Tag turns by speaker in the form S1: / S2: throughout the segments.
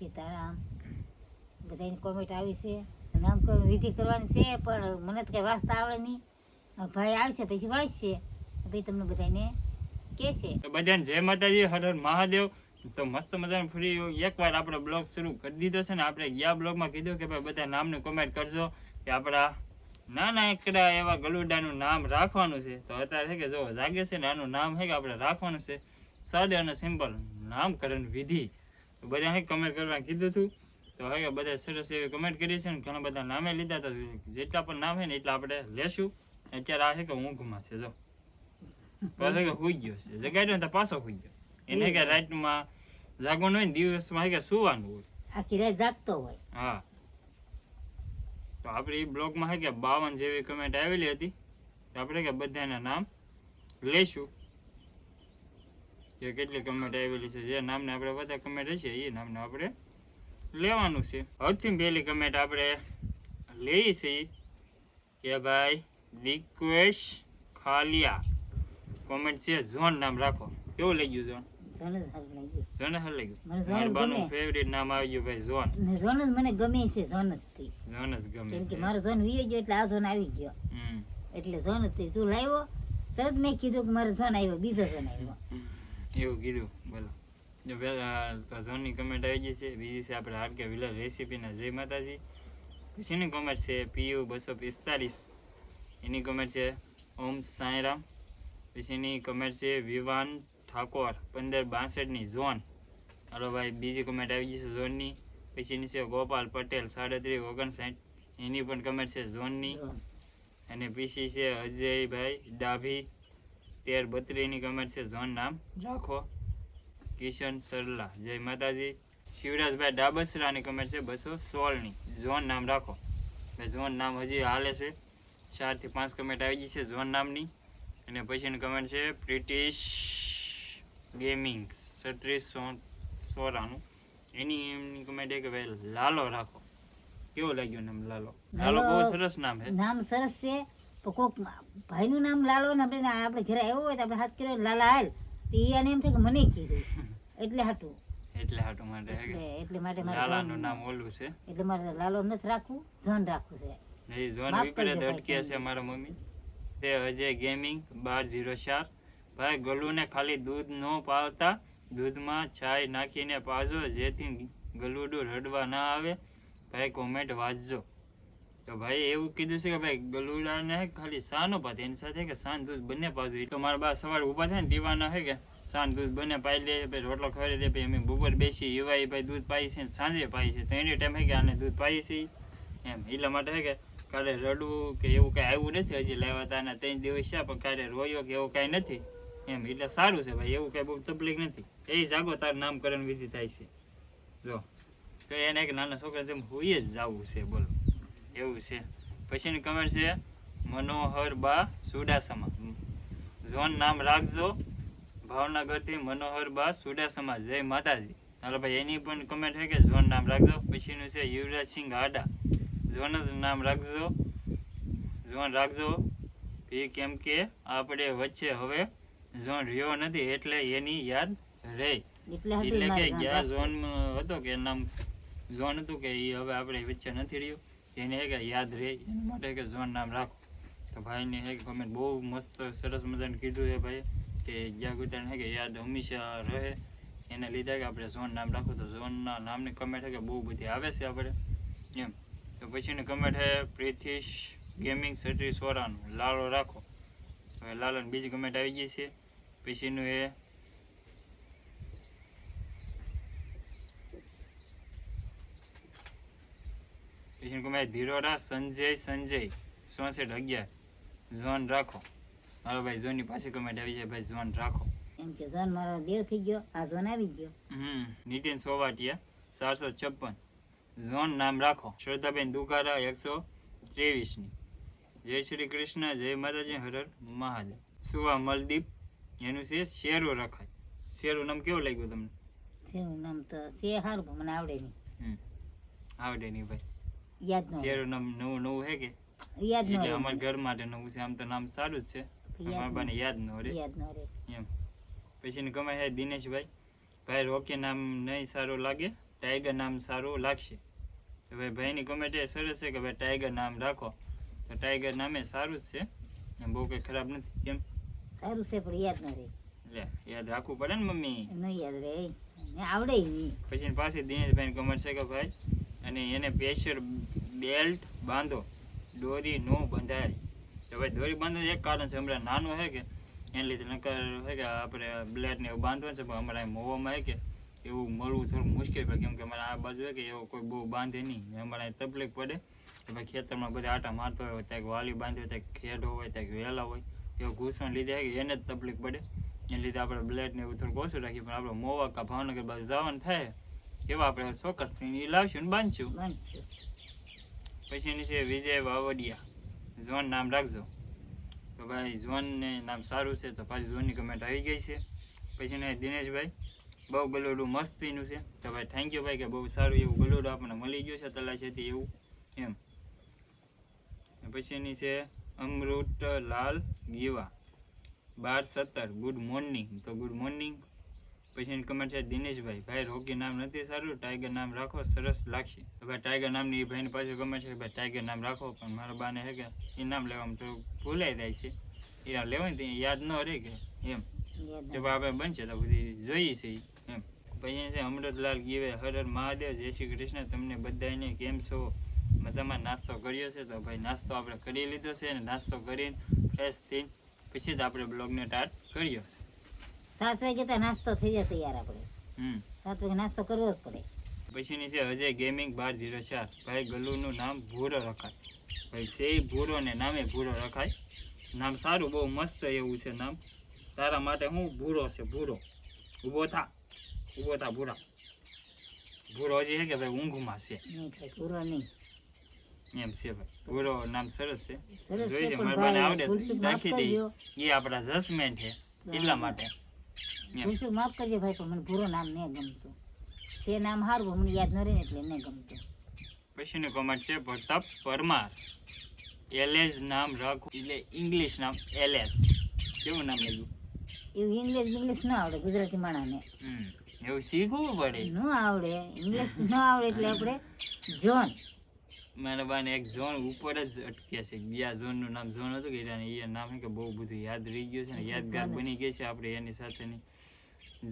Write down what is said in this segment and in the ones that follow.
S1: સીતારામ બધાની કોમેન્ટ આવી છે. નામકરણ વિધિ કરવાની છે પણ મને તો કઈ વાંચતા આવડે નહીં. ભાઈ આવશે પછી વાંચશે પછી તમને બધાને કહેશે.
S2: તો બધાને જય માતાજી, હર હર મહાદેવ. તો મસ્ત મજાનો ફ્રી એકવાર આપણે બ્લોગ શરૂ કરી દીધો છે ને. આપણે ગયા બ્લોગમાં કીધું કે ભાઈ બધા નામનું કોમેન્ટ કરજો કે આપણા નાના એકડા એવા ગલુડાનું નામ રાખવાનું છે. તો અત્યારે છે કે જો જાગે છે ને આનું નામ છે કે આપણે રાખવાનું છે સાદે અને સિમ્પલ નામકરણ વિધિ. તો બધા કમેન્ટ કરવાનું કીધું હતું. તો હવે બધા સરસ એવી કમેન્ટ કરી છે ને ઘણા બધા નામે લીધા. તો જેટલા પણ નામ છે ને એટલા આપણે લેશું. અત્યારે આ છે કે ઊંઘમાં છે જો પાછો કે હુઈ ગયો છે. જગાડ્યો ને તો પાછો હુઈ ગયો. એને કે રાતમાં જાગવાનું હોય ને દિવસમાં કે સુવાનું હોય.
S1: આખી રાત જાગતો હોય.
S2: હા તો આપણે બ્લોગમાં છે કે 52 જેવી કમેન્ટ આવેલી હતી. તો આપણે કે બધાના નામ લઈશું કે કેટલી કમેન્ટ આવેલી છે. જે નામને આપણે બધા કમેન્ટ હશે એ નામને આપણે લેવાનું છે. સૌથી પહેલી કમેન્ટ આપણે લઈએ છીએ કે ભાઈ રિક્વેસ્ટ ખાલિયા કોમેન્ટ છે ઝોન નામ રાખો. કેવું લઈ ગયું ઝોન? ઝોન સારું લાગ્યું. મારું બાનું ફેવરિટ નામ આવી ગયું ભાઈ ઝોન.
S1: ઝોન જ મને ગમે છે. ઝોન જ થી
S2: ઝોન જ ગમે
S1: કેમ
S2: છે.
S1: કે મારો ઝોન વીયો ગયો એટલે આ ઝોન આવી ગયો. એટલે ઝોન જ તું લાવ્યો તરત મેં કીધું કે મારો ઝોન આવ્યો બીજો ઝોન આવ્યો
S2: એવું કીધું. બોલો જો પહેલા ઝોનની કમેન્ટ આવી ગઈ છે. બીજી છે આપણે આરકે વિલર રેસીપીના જય માતાજી. પછીની કમેન્ટ છે PU 245 એની કમેન્ટ છે ઓમ સાંઈરામ. પછીની કમેન્ટ છે વિવાન ઠાકોર 1562ની ઝોન. હાલો ભાઈ બીજી કમેન્ટ આવી ગઈ છે ઝોનની. પછીની છે ગોપાલ પટેલ 3759 એની પણ કમેન્ટ છે ઝોનની. અને પછી છે અજયભાઈ ડાભી 1332ની કમેન્ટ છે ઝોન નામ રાખો. કિશન સરલા જય માતાજી. શિવરાજભાઈ ડાબસરાની કમેન્ટ છે 216ની ઝોન નામ રાખો. ઝોન નામ હજી હાલે છે. 4 થી 5 કમેન્ટ આવી ગઈ છે ઝોન નામની. અને પછીની કમેન્ટ છે બ્રિટિશ ગેમિંગ 3694 એની કમેન્ટ છે કે ભાઈ લાલો રાખો. કેવું લાગ્યું નામ લાલો? લાલો બહુ સરસ નામ છે.
S1: નામ સરસ છે પણ કોક ભાઈનું નામ લાલો ને આપણે ઘરે આવ્યો હોય તો આપણે હાથ કર્યો લાલા હાલ તો એને એમ થાય કે મને કીધું એટલે હાટું
S2: માટે
S1: એટલે માટે
S2: લાલાનું નામ ઓલું છે.
S1: એટલે મારે લાલો નથી રાખવું ઝોન રાખવું છે.
S2: એ ઝોન વિપરીત અટકે છે મારા મમ્મી. તે અજય ગેમિંગ 1204 ભાઈ ગલુને ખાલી દૂધ ન પાવતા દૂધમાં ચાય નાખીને પાજો જેથી ગલુડું રડવા ના આવે. ભાઈ કોમેન્ટ વાંચજો. તો ભાઈ એવું કીધું છે કે ભાઈ ગલુડાને ખાલી સા નો પાતે એની સાથે કે સાન દૂધ બંને પાજો. તો મારા બા સવારે ઊભા થાય ને દીવાના છે કે સાન દૂધ બંને પાઈ લે ભાઈ રોટલો ખવડાવી દે ભાઈ અમે બપોર બેસી એવા ભાઈ દૂધ પાઈ છે સાંજે પાઈ છે. તો એની ટાઈમ છે કે આને દૂધ પાઈ છે એમ એટલા માટે છે કે કાલે રડવું કે એવું કાંઈ આવ્યું નથી. હજી લાવ્યા હતા અને 3 દિવસ છે પણ કાલે રોયો કે એવું કાંઈ નથી એમ. એટલે સારું છે ભાઈ એવું કાંઈ બહુ તકલીફ નથી. એ જાગો તાર નામકરણ વિધિ થાય છે જો. તો એને એક નાના છોકરા જેમ હોઈએ જ જવું છે બોલો એવું છે. પછીની કમેન્ટ છે મનોહર બા સુડાસમા ઝોન નામ રાખજો. ભાવનગરથી મનોહર બા સુડાસમા જય માતાજી. હાલો ભાઈ એની પણ કમેન્ટ છે કે ઝોન નામ રાખજો. પછીનું છે યુવરાજસિંહ હાડા ઝોન જ નામ રાખજો. ઝોન રાખજો કેમ કે આપણે વચ્ચે હવે ઝોન રહ્યો નથી એટલે એની યાદ રહે. એટલે કે ગયા ઝોન હતો કે નામ ઝોન હતું કે એ હવે આપણે વચ્ચે નથી રહ્યું એને કે યાદ રહે એના માટે કે ઝોન નામ રાખો. તો ભાઈને એક કમેન્ટ બહુ મસ્ત સરસ મજાનું કીધું છે ભાઈ કે જ્યાં ગુટાને છે કે યાદ હંમેશા રહે એને લીધે કે આપણે ઝોન નામ રાખો. તો ઝોનના નામની કમેન્ટ છે કે બહુ બધી આવે છે આપણે એમ. તો પછીની કમેન્ટ છે પ્રિથિશ ગેમિંગ 3694 લાલો રાખો. હવે લાલોની બીજી કમેન્ટ આવી ગઈ છે. પછીનું એ પછીનું કમેન્ટ ધીરોડા સંજય 6411 ઝોન રાખો. હાલો ભાઈ ઝોનની પાછી કમેન્ટ આવી જાય ભાઈ ઝોન રાખો
S1: એમ કે ઝોન મારો દેવ થઈ ગયો આ ઝોન આવી ગયો.
S2: નીતિન સોવાટિયા 456 ઝોન નામ રાખો. શ્રદ્ધાબેન દુકારા 123ની જય શ્રી કૃષ્ણ જય માતાજી હર હર મહાદેવ. સુવા મલદીપ એનું છે શેરો રખાય. શેરું નામ કેવું લાગ્યું તમને?
S1: શેરું નામ તો છે સારું પણ મને આવડે નહીં.
S2: આવડે નહીં ભાઈ
S1: યાદ ન
S2: શેરું નામ નવું છે કે
S1: યાદ ન
S2: એટલે અમારા ઘર માટે નવું છે. આમ તો નામ સારું જ છે અમારા બાને યાદ ન રહે એમ. પછીની કમાઈ છે દિનેશભાઈ ભાઈ રોકી નામ નહીં સારું લાગે ટાઈગર નામ સારું લાગશે. તો ભાઈ ભાઈની કમેન્ટ એ સરસ છે કે ભાઈ ટાઈગર નામ રાખો, તો ટાઈગર નામે સારું જ છે, એમ બહુ કંઈ ખરાબ નથી. કેમ
S1: સારું છે પણ યાદ ન રહે.
S2: લે યાદ રાખવું પડે ને મમ્મી.
S1: નહીં યાદ રહે, ને આવડે નહીં.
S2: પછી પાછી દિનેશભાઈની કમેન્ટ છે કે ભાઈ અને એને પ્રેશર બેલ્ટ બાંધો, દોરી નો બંધાય. તો ભાઈ દોરી બાંધો એક કારણ છે, હમણાં નાનું છે કે એને લીધે નકર છે કે આપણે બ્લેડને એવું બાંધવાનું છે, પણ અમારા મોવામાં છે કે એવું મળવું થોડું મુશ્કેલ પડે, કેમ કે અમારે આ બાજુ છે કે એવો કોઈ બહુ બાંધે નહીં, અમારે અહીં તકલીફ પડે. તો ભાઈ ખેતરમાં બધા આટા મારતો હોય, ત્યાં વાલી બાંધ્યો, ત્યાં ખેડો હોય, ત્યાં વહેલા હોય, એવો ઘૂસવાને લીધે છે કે એને જ તકલીફ પડે. એને લીધે આપણે બ્લેડને એવું થોડુંક ઓછું રાખીએ, પણ આપણે મોવા કા ભાવનગર બાજુ જવાનું થાય એવા આપણે ચોક્કસ થઈને લાવશું ને બાંધશું. પછી એની છે વિજય વાવડિયા, ઝોન નામ રાખજો. તો ભાઈ ઝોનને નામ સારું છે, તો પાછી ઝોનની કમેન્ટ આવી ગઈ છે. પછી ને દિનેશભાઈ બહુ ગલોડું મસ્તીનું છે, તો ભાઈ થેન્ક યુ ભાઈ કે બહુ સારું એવું ગલોડું આપણને મળી ગયું છે તલાશેથી એવું એમ. પછી એની છે અમૃતલાલ ગીવા 12-17 ગુડ મોર્નિંગ, તો ગુડ મોર્નિંગ. પછી એની કમેન્ટ છે દિનેશભાઈ ભાઈ રોકી નામ નથી સારું, ટાઈગર નામ રાખો સરસ લાગશે. તો ભાઈ ટાઈગર નામની ભાઈની પાસે કમેન્ટ છે ભાઈ ટાઈગર નામ રાખો, પણ મારા બાને છે કે એ નામ લેવામાં થોડું ભૂલાઈ જાય છે, એ લેવાય ને યાદ ન રહે કે એમ. તો ભાઈ આપણે બનશે તો બધી જોઈએ છે એમ. પછી છે અમૃતલાલ ગીવે હર હર મહાદેવ, જય શ્રી કૃષ્ણ, તમને બધાને કેમ છો, મજામાં? નાસ્તો કર્યો છે? તો ભાઈ નાસ્તો આપણે કરી લીધો છે, અને નાસ્તો કરીને ફ્રેશ થઈ પછી જ આપણે બ્લોગને સ્ટાર્ટ કર્યો છે.
S1: 7 વાગે તો નાસ્તો થઈ જાય તૈયાર આપણે. 7 વાગે નાસ્તો કરવો જ પડે.
S2: પછીની છે અજય ગેમિંગ 1204, ભાઈ ગલુનું નામ ભૂરો રખાય. ભાઈ છે ભૂરો ને નામે ભૂરો રખાય, નામ સારું બહુ મસ્ત એવું છે નામ. તારા માટે હું ભૂરો છે, ભૂરો ઊભો થા ભૂરા. ભૂરો હજી છે કે ભાઈ ઊંઘમાં છે,
S1: નહીં ભાઈ પૂરો નહીં
S2: એમ છે ભાઈ. ભૂરો નામ સરસ છે,
S1: સરસ
S2: જોઈ
S1: છે
S2: છે
S1: પણ
S2: મારા બાને
S1: ભાઈ
S2: આવડે
S1: ભૂલચૂક માફ
S2: રાખી દઈ,
S1: કરજો.
S2: એ આપણા જજમેન્ટ છે એટલા માટે એમ.
S1: ભૂલચૂક માફ કરજો ભાઈ, પણ મને પૂરો નામ નહીં ગમતું છે. નામ સારું મને યાદ ન રહે ને એટલે નહીં ગમતું.
S2: પછીનું કમેન્ટ છે પ્રતાપ પરમાર, એલેસ નામ રાખો, એટલે ઇંગ્લિશ નામ એલેસ. કેવું નામ લાગ્યું?
S1: એવું ઇંગ્લિશ ન આવડે ગુજરાતી માણસને,
S2: એવું શીખવું પડે.
S1: ન આવડે ઇંગ્લિશ ન આવડે એટલે આપણે જોન.
S2: મારા બાને એક ઝોન ઉપર જ અટક્યા છે, બીજા ઝોનનું નામ ઝોન હતું કે એ નામ કે બહુ બધું યાદ રહી ગયું છે ને, યાદગાર બની ગઈ છે આપણે એની સાથેની.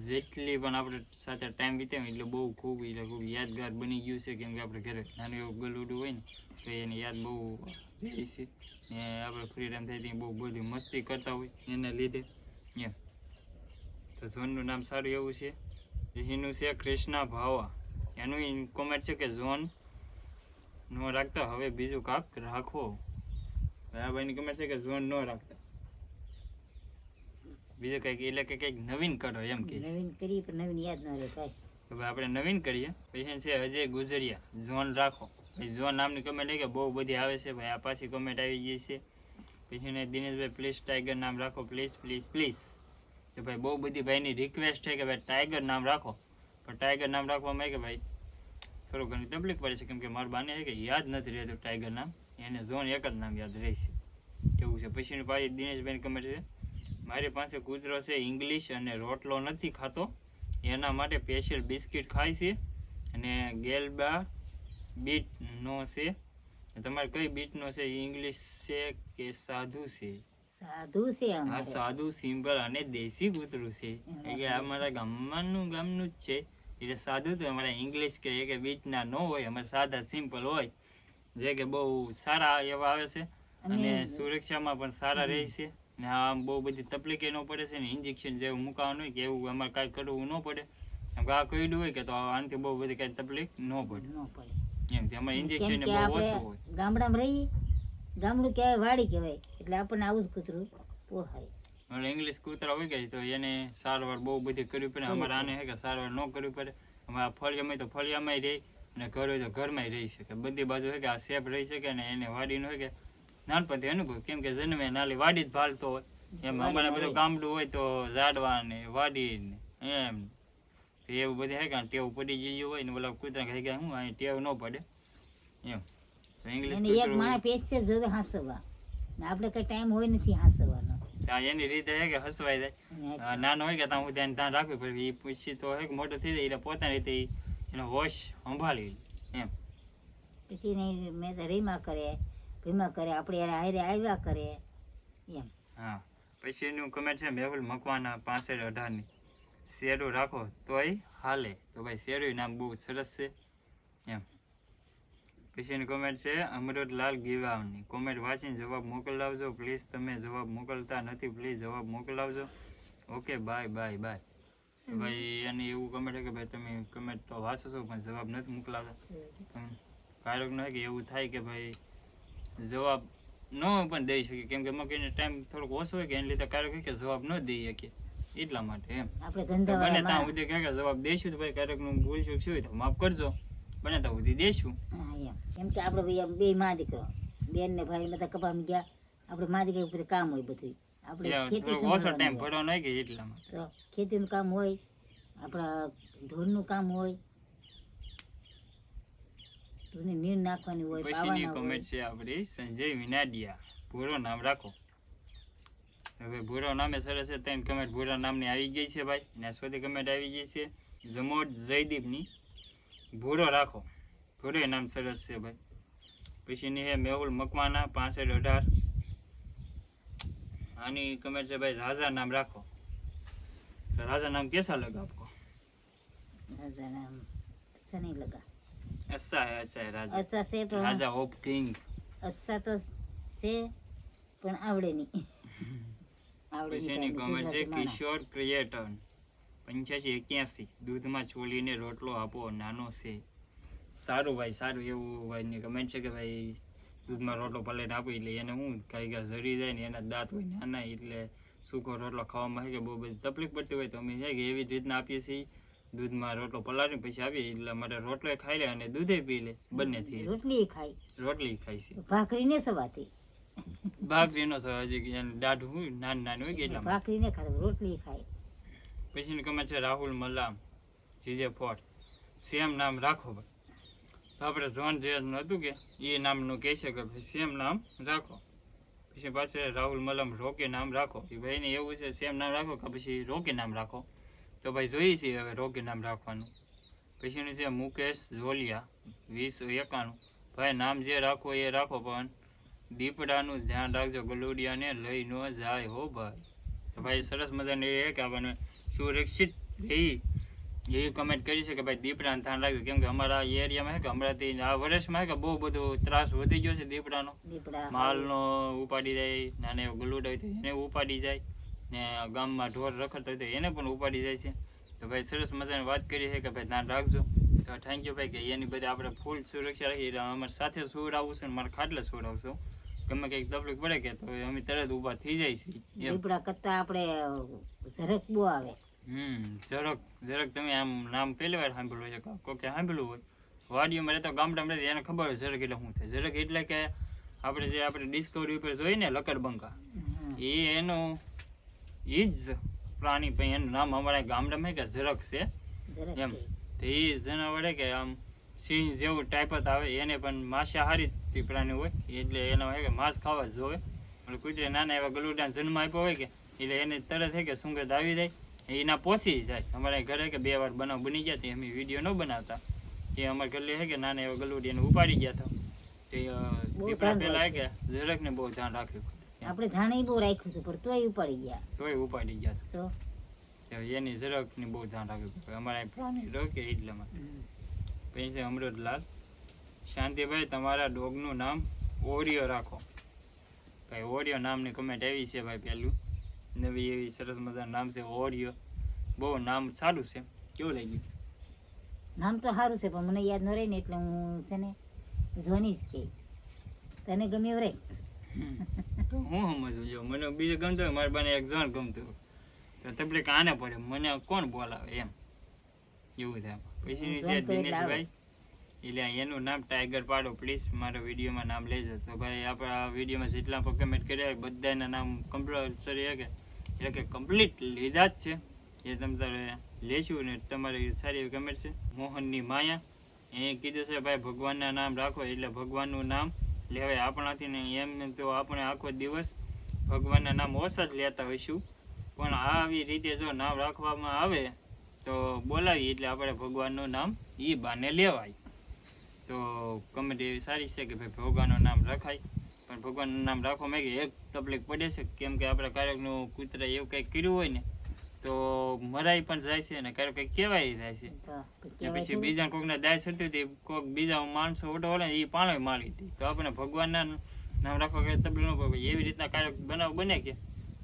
S2: જેટલી પણ આપણે સાથે ટાઈમ વિતાવ્યો એટલે બહુ ખૂબ યાદગાર બની ગયું છે, કેમ કે આપણે ઘરે નાનું એવું ગલુડું હોય ને તો એની યાદ બહુ રહી છે, ને આપણે ફ્રી ટાઈમ થાય ત્યાં બહુ બધી મસ્તી કરતા હોય એના લીધે એમ. તો ઝોનનું નામ સારું એવું છે. એનું છે કૃષ્ણા ભાવા, એનું કોમેન્ટ છે કે ઝોન નો રાખતા હવે બીજું કાંક રાખો. ભાઈની કમેન્ટ છે કે ઝોન ન રાખતા, બીજું કંઈક એટલે કે કંઈક નવીન કરો એમ કે
S1: નવીન કરી પણ નવીન યાદ ન રહે ભાઈ.
S2: તો ભાઈ આપણે નવીન કરીએ. પછી છે અજય ગુજરિયા, ઝોન રાખો. ભાઈ ઝોન નામની કમેન્ટ કે બહુ બધી આવે છે ભાઈ, આ પાછી કમેન્ટ આવી ગઈ છે. પછી ને દિનેશભાઈ પ્લીઝ ટાઈગર નામ રાખો, પ્લીઝ પ્લીઝ પ્લીઝ. તો ભાઈ બહુ બધી ભાઈની રિક્વેસ્ટ છે કે ભાઈ ટાઈગર નામ રાખો, પણ ટાઈગર નામ રાખવામાં કે ભાઈ થોડું ઘણી તકલીફ પડે છે, કેમ કે મારા બાને છે કે યાદ નથી રહેતું ટાઈગર નામ, એને ઝોન એક જ નામ યાદ રહેશે એવું છે. પછીની પાછી દિનેશભાઈની કમેન્ટ છે મારી પાસે કૂતરો છે ઇંગ્લિશ અને રોટલો નથી ખાતો, એના માટે સ્પેશિયલ બિસ્કિટ ખાય છે, અને ગેલબા બીટનો છે. તમારે કઈ બીટનો છે, ઇંગ્લિશ છે કે સાધુ છે?
S1: સાધુ છે
S2: હા
S1: અમારે.
S2: સાધુ સિમ્પલ અને દેશી કૂતરું છે, એટલે અમારા ગામનું જ છે, એટલે સાધુ તો અમારે ઇંગ્લિશ કે બીટના ન હોય, અમારે સાદા સિમ્પલ હોય, જે કે બહુ સારા એવા આવે છે, અને સુરક્ષામાં પણ સારા રહે છે, ને આમ બહુ બધી તકલીફ ન પડે છે, ને ઇન્જેક્શન જેવું મુકાવાનું હોય કે એવું અમારે કાંઈ કરવું ન પડે, કેમ કે આ કઈડું હોય કે તો આનાથી બહુ બધી કાંઈ તકલીફ ન પડે એમ. અમારે ઇન્જેક્શન બહુ ઓછું હોય.
S1: ગામડામાં રહી, ગામડું કહેવાય વાડી કહેવાય, એટલે આપણને આવું જ કૂતરું પોહાય.
S2: એટલે ઇંગ્લિશ કૂતરા હોય કે તો એને સારવાર બહુ બધી કરવી પડે, અમારે આને છે કે સારવાર ન કરવી પડે. અમારા ફળિયામાં તો ફળિયામાં રહી, અને ઘર હોય તો ઘરમાં રહી શકે, બધી બાજુ હોય કે આ સેફ રહી શકે, અને એને વાડીનો હોય કે નાનપણથી અનુભવ, કેમ કે જન્મે નાલી વાડી જ ભાલતો હોય એમ. અમારે બધું ગામડું હોય તો ઝાડવા ને વાડી ને એમ, તો એવું બધું હે કે ટેવ પડી ગયું હોય ને, ઓલા કૂતરા કહે કે હું અહીં ટેવ ન પડે એમ.
S1: એને એક માણસ પેસ્ચર જોવે હાંસવા, ને આપણે કઈ ટાઈમ હોય નથી હાંસવાનો.
S2: એની રીતે હે કે હસવાઈ જાય, નાનો હોય કે ત્યાં હું ધ્યાન રાખવું પડે, એ પછી તો હે કે મોટો થઈ જાય એટલે પોતાની રીતે અને હોશ સંભાળી લે એમ.
S1: પછી નહીં મેં તો રીમા કરે ભીમા કરે આપણે હારે આવ્યા કરે એમ.
S2: હા પછીનું કમેન્ટ છે મેહુલ મકવાના 6518ની શેરું રાખો તોય હાલે. તો ભાઈ શેરું નામ બહુ સરસ છે એમ. પછીની કોમેન્ટ છે અમૃતલાલ ગીવાવની કોમેન્ટ વાંચીને જવાબ મોકલાવજો પ્લીઝ. તમે જવાબ મોકલતા નથી, પ્લીઝ જવાબ મોકલાવજો. Okay bye bye bye. તો ભાઈ એને એવું કમેન્ટ છે કે ભાઈ તમે કમેન્ટ તો વાંચો છો પણ જવાબ નથી મોકલાવતા. કારક ન હોય કે એવું થાય કે ભાઈ જવાબ ન પણ દઈ શકીએ કેમ કે એમાં કઈને ટાઈમ થોડોક ઓછો હોય કે એને લીધે કારક કે જવાબ ન દઈ શકીએ એટલા માટે એમ.
S1: આપણે
S2: બને ત્યાં
S1: ધંધા
S2: સુધી કે જવાબ દઈશું તો ભાઈ ક્યારેકનું ભૂલ ચૂક શું હોય તો માફ કરજો. બને ત્યાં સુધી દઈશું.
S1: હા એમ કેમ કે આપણે ભાઈ આમ બે માં દીકરો બેન ને ભાઈ બધા કપામાં ગયા આપણે માં દીકરા ઉપર કામ હોય બધું. આપણે ખેતી
S2: થોડોક ઓછો ટાઈમ ભરવાનો હોય કે એટલા માટે.
S1: તો ખેતીનું કામ હોય આપણા ઢોરનું કામ હોય ઢોરની નીર નાખવાની હોય
S2: પછીની
S1: પાવાના હોય.
S2: કોમેન્ટ છે આપણી સંજય વિનાડિયા ભૂરો નામ રાખો. હવે ભૂરો નામે સરસ છે ત્રણ કમેન્ટ ભૂરા નામની આવી ગઈ છે ભાઈ. અને સ્વતી કમેન્ટ આવી ગઈ છે જમોદ જયદીપની ભૂરો રાખો. ભૂરો નામ સરસ છે ભાઈ. પછીની છે મેહુલ મકવાના 6518 આની કમેન્ટ છે ભાઈ રાજા નામ રાખો. तो राजा नाम कैसा लगा आपको?
S1: રાજા નામ अच्छा नहीं लगा.
S2: अच्छा है राजा.
S1: अच्छा से પણ
S2: राजा ऑफ किंग.
S1: अच्छा તો છે પણ આવડે નહીં.
S2: પછીની કોમેન્ટ છે કિશોર ક્રિએટર 8581 દૂધમાં ચોલીને રોટલો આપો નાનો છે. સારું ભાઈ સારું એવું ભાઈની કમેન્ટ છે કે ભાઈ દૂધમાં રોટલો પલાળીને આપી એટલે એને હું કાંઈ કાંઈ ઝરી જાય ને એના દાંત હોય નાના એટલે સૂકો રોટલો ખાવામાં છે કે બહુ બધી તકલીફ પડતી હોય તો અમે છે કે એવી જ રીતના આપીએ છીએ. દૂધમાં રોટલો પલાળીને પછી આપીએ એટલે માટે રોટલો ખાઈ લે અને દૂધે પી લે બંનેથી.
S1: રોટલી ખાય
S2: ખાય છે.
S1: ભાખરીને સવાતી
S2: ભાખરીનો હજી એને દાઢું હોય નાનું નાનું હોય કે એટલા માટે.
S1: ભાખરીને ખાય રોટલી ખાય.
S2: પછીની કમેન્ટ છે રાહુલ મલામ જીજે ફોર્ટ સેમ નામ રાખો ભાઈ. તો આપણે ઝોન જે હતું કે એ નામનું કહી શકે ભાઈ સેમ નામ રાખો. પછી પાછળ રાહુલ મલમ રોકે નામ રાખો. એ ભાઈને એવું છે સેમ નામ રાખો કે પછી રોકે નામ રાખો. તો ભાઈ જોઈએ છીએ હવે રોકે નામ રાખવાનું. પછીનું છે મુકેશ ઝોલિયા 2091 ભાઈ નામ જે રાખો એ રાખો પણ દીપડાનું ધ્યાન રાખજો ગલુડિયાને લઈ ન જાય હો ભાઈ. તો ભાઈ સરસ મજાની એ કે આપણને સુરક્ષિત રહી એવી કમેન્ટ કરી છે કે ભાઈ દીપડાનું ધ્યાન રાખજો કેમ કે અમારા એરિયામાં છે કે હમણાંથી આ વર્ષમાં છે કે બહુ બધો ત્રાસ વધી ગયો છે દીપડાનો. માલનો ઉપાડી જાય નાના એવો ગલુડા હોય તો એને ઉપાડી જાય ને ગામમાં ઢોર રખડતા હોય તો એને પણ ઉપાડી જાય છે. તો ભાઈ સરસ મજાની વાત કરી છે કે ભાઈ ધ્યાન રાખજો. તો થેન્ક યુ ભાઈ કે એની બધી આપણે ફૂલ સુરક્ષા રાખી એટલે અમારે સાથે સુર આવશે ને મારે ખાટલે સુર આવશો ગમે કંઈક તકલીફ પડે કે તો અમે તરત ઊભા થઈ જાય છે.
S1: દીપડા કરતા આપણે ઝરક બહુ આવે.
S2: જરાક તમે આમ નામ પહેલી વાર સાંભળ્યું છે કોઈ સાંભળ્યું હોય વાડીઓમાં રહેતો ગામડામાં રહેતો એને ખબર હોય જરાક એટલે શું થાય. જરાક એટલે કે આપણે ડિસ્કવરી ઉપર જોઈએ ને લકડબંકા એ એનું એ જ પ્રાણી પણ એનું નામ અમારા ગામડામાં કે જરાક છે એમ. તો એ જનાવરે કે આમ સિંહ જેવું ટાઈપ જ આવે એને પણ માંસાહારી પ્રાણી હોય એટલે એનો હોય કે માંસ ખાવા જ જોવે. કુતરે નાના એવા ગલુડાને જન્મ આપ્યો હોય કે એટલે એને તરત છે કે સુંગંધ આવી જાય એના પહોંચી જાય. અમારા ઘરે કે 2 વાર બનાવ બની ગયા તે અમે વિડીયો ન બનાવતા કે અમારા ઘરે છે કે નાના એવા ગલુડી એને ઉપાડી ગયા હતા તે દીપડા પેલા કે જરાક ને બહુ ધ્યાન રાખ્યું.
S1: આપણે ધ્યાન બહુ રાખ્યું હતું પણ તોય ઉપાડી ગયા
S2: તો એની જરાક ને બહુ ધ્યાન રાખ્યું અમારા પ્રાણી રોકે એટલા માટે. પછી છે અમૃતલાલ શાંતિભાઈ તમારા ડોગનું નામ ઓરિયો રાખો. ભાઈ ઓરિયો નામની કમેન્ટ આવી છે ભાઈ. પહેલું નવી એવી સરસ મજાનું નામ છે ઓરિયો. બહુ નામ સારું છે. કેવું લાગ્યું?
S1: નામ તો સારું છે પણ મને યાદ ન રહે ને એટલે હું છે ને જોની જ કે તને ગમ્યું રે
S2: તો હું સમજવું જો મને બીજું ગમતું હોય મારા બાને એક જોન ગમતું તો તકલીફ આને પડે મને કોણ બોલાવે એમ એવું થાય. પછી છે દિનેશભાઈ એટલે એનું નામ ટાઈગર પાડો પ્લીઝ મારા વિડીયોમાં નામ લેજો. તો ભાઈ આપણા વિડીયોમાં જેટલા પણ કમેન્ટ કર્યા હોય બધાના નામ કમ્પલસરી એટલે કે કમ્પ્લીટ લીધા જ છે. એ તમે તારે લેશું ને તમારી સારી એવી કમેન્ટ છે. મોહનની માયા એ કીધું છે ભાઈ ભગવાનના નામ રાખો એટલે ભગવાનનું નામ લેવાય આપણાથી ને એમ તો આપણે આખો દિવસ ભગવાનના નામ ઓછા જ લેતા હોઈશું પણ આવી રીતે જો નામ રાખવામાં આવે તો તો બોલાવી એટલે આપણે ભગવાનનું નામ એ બાને લેવાય. તો કમેન્ટ એવી સારી છે કે ભાઈ ભગવાનનું નામ રખાય, પણ ભગવાનનું નામ રાખવા માંગે એક તકલીફ પડે છે, કેમ કે આપણે ક્યારેકનું કૂતરા એવું કંઈક કર્યું હોય ને તો મરાઈ પણ જાય છે અને ક્યારેક કંઈક કહેવાય જાય છે. ને પછી બીજા કોકને દાય સટ્યું હતી, કોક બીજા માણસો ઓટો વળે ને એ પાણો મારી હતી. તો આપણે ભગવાનના નામ રાખવા કંઈ તકલીફ ન પડે. એવી રીતના ક્યારેક બનાવ બને કે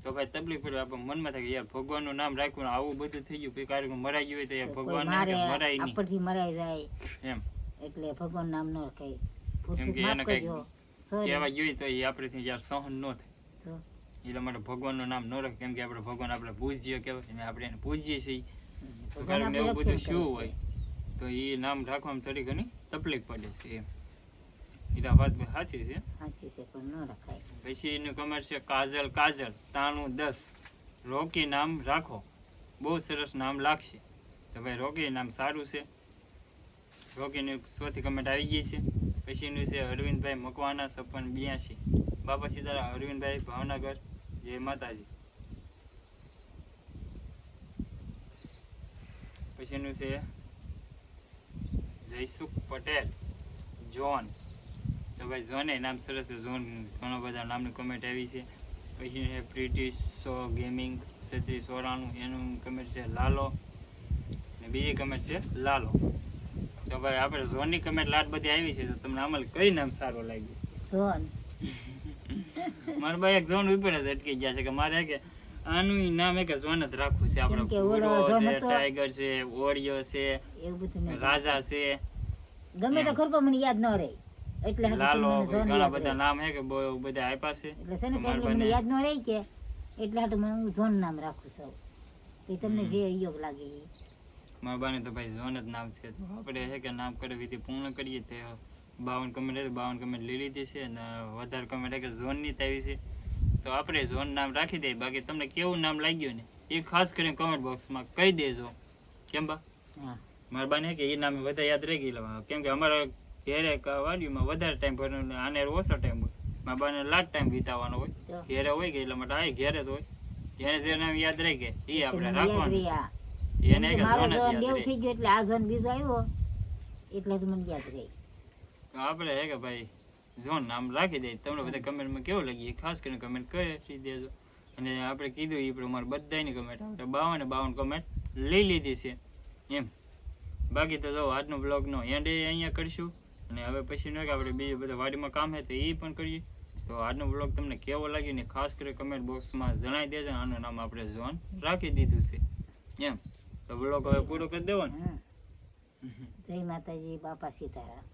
S2: તો ભાઈ તકલીફ પડે, આપણે મનમાં થાય કે યાર ભગવાનનું નામ રાખ્યું ને આવું બધું થઈ ગયું, પછી ક્યારેક મરાઈ ગયું હોય તો યાર ભગવાન મરાય નહીં
S1: આપણથી મરાઈ જાય
S2: એમ,
S1: એટલે ભગવાન નામ ન રખાય.
S2: કેમ કે એને કંઈક કહેવા જોઈએ તો એ આપણેથી યાર સહન ન થાય.
S1: તો
S2: એટલા માટે ભગવાનનું નામ ન રાખે, કેમ કે આપણે ભગવાન આપણે પૂજ્ય કહેવાય અને આપણે એને પૂજીએ છીએ. તો ક્યારેક એવું બધું શું હોય તો એ નામ રાખવામાં થોડી ઘણી તકલીફ પડે છે એમ. એટલે વાત સાચી છે.
S1: સાચી છે, પણ ન રખાય.
S2: પછી એનું કમેન્ટ છે કાજલ 9310, રોકી નામ રાખો, બહુ સરસ નામ લાગશે. તો ભાઈ રોકી નામ સારું છે, રોકીની સૌથી કમેન્ટ આવી ગઈ છે. પછી એનું છે અરવિંદભાઈ મકવાના 5682, બાપા સીતારામ અરવિંદભાઈ ભાવનગર, જય માતાજી. પછી એનું છે જયસુખ પટેલ જોન. તો ભાઈ જોને નામ સરસ છે, જોન ઘણા બધા નામની કમેન્ટ આવી છે. પછી છે પ્રીટી સો ગેમિંગ 3694, એનું કમેન્ટ છે લાલો, ને બીજી કમેન્ટ છે લાલો. તો ભાઈ આપણે ઝોનની કમેન્ટ લાટ બધી આવી છે, તો તમને આમાં કઈ નામ સારું લાગ્યું?
S1: જોન
S2: મારા ભાઈ એક ઝોન ઉપર જ અટકી ગયા છે કે મારે કે આનું નામ એક ઝોન જ રાખવું છે. આપણે ટાઈગર છે, ઓરિયો છે,
S1: એવું બધું
S2: રાજા છે,
S1: ગમે તો ખબર મને યાદ ન રહે એટલે
S2: લાલો, ઘણા બધા નામ છે કે બહુ બધા આપ્યા છે.
S1: એટલે છે ને પેલા મને યાદ ન રહી કે એટલે હાટુ મને હું ઝોન નામ રાખું છું. એ તમને જે યોગ લાગે એ.
S2: મારા બાને તો ભાઈ ઝોન જ નામ છે. તો આપણે છે કે નામ કરે વિધિ પૂર્ણ કરીએ. તે 52 કમેન્ટ હતી, 52 કમેન્ટ લઈ લીધી છે અને વધારે કમેન્ટ કે ઝોનની જ આવી છે. તો આપણે ઝોન નામ રાખી દઈએ. બાકી તમને કેવું નામ લાગ્યું ને એ ખાસ કરીને કમેન્ટ બોક્સમાં કહી દેજો. કેમ બા? મારા બાને કે એ નામ વધારે યાદ રહી ગયેલા, કેમ કે અમારા ઘેરે વાડીમાં વધારે ટાઈમ ભરવાનો, આને ઓછો ટાઈમ હોય. મારા બાને લાટ ટાઈમ વિતાવવાનો હોય, ઘેરે હોય કે એટલા માટે આ ઘેરે જ હોય. જેને જે નામ યાદ રહી ગયા એ આપણે રાખવાનું. એને કે ઝોન જ યાદ રહે.
S1: થઈ ગયો એટલે આ ઝોન બીજો આવ્યો એટલે જ મને યાદ રહી.
S2: તો આપણે હે કે ભાઈ ઝોન નામ રાખી દઈએ. તમને બધા કમેન્ટમાં કેવું લાગી એ ખાસ કરીને કમેન્ટ કરી દેજો. અને આપણે કીધું એ પ્રમાણે બધાની કમેન્ટ આપણે 52 કમેન્ટ લઈ લીધી છે એમ. બાકી તો જો આજનો બ્લોગનો એન્ડ અહીંયા કરીશું. અને હવે પછી ન કે આપણે બીજું બધા વાડીમાં કામ છે તો એ પણ કરીએ. તો આજનો બ્લોગ તમને કેવો લાગ્યો ને ખાસ કરી કમેન્ટ બોક્સમાં જણાવી દેજો. આનું નામ આપણે ઝોન રાખી દીધું છે એમ. તો બ્લોગ હવે પૂરો કરી દેવો ને.
S1: જય માતાજી, બાપા સીતારામ.